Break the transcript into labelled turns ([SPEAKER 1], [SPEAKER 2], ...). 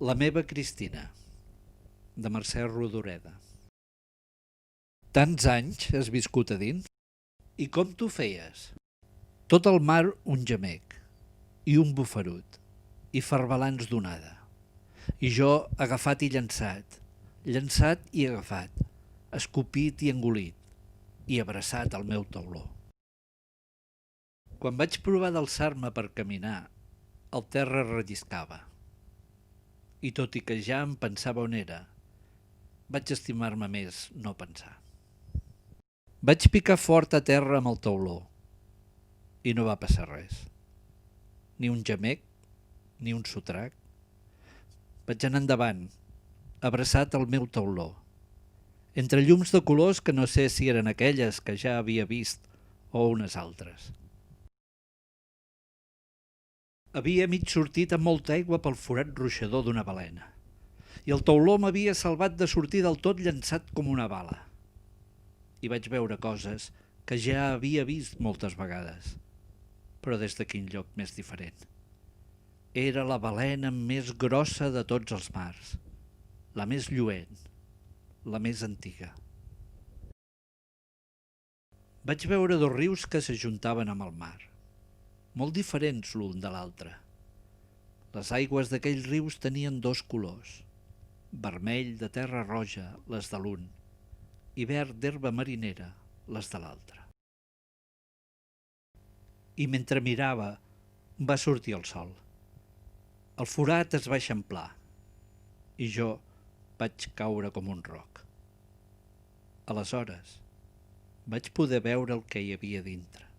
[SPEAKER 1] La meva Cristina, de Mercè Rodoreda. Tants anys has viscut a dins? I com t'ho feies? Tot el mar un gemec, i un bufarut, i farbalans d'onada. I jo agafat i llançat, llançat i agafat, escopit i engolit, i abraçat al meu tauló. Quan vaig provar d'alçar-me per caminar, el terra relliscava. I tot i que ja em pensava on era, vaig estimar-me més no pensar. Vaig picar fort a terra amb el tauló i no va passar res. Ni un gemec, ni un sotrac. Vaig anar endavant, abraçat al meu tauló, entre llums de colors que no sé si eren aquelles que ja havia vist o unes altres. Havia mig sortit amb molta aigua pel forat ruixador d'una balena i el tauló m'havia salvat de sortir del tot llançat com una bala. I vaig veure coses que ja havia vist moltes vegades, però des de quin lloc més diferent. Era la balena més grossa de tots els mars, la més lluent, la més antiga. Vaig veure dos rius que s'ajuntaven amb el mar, molt diferents l'un de l'altre. Les aigües d'aquells rius tenien dos colors, vermell de terra roja, les de l'un, i verd d'herba marinera, les de l'altre. I mentre mirava, va sortir el sol. El forat es va eixamplar i jo vaig caure com un roc. Aleshores, vaig poder veure el que hi havia dintre.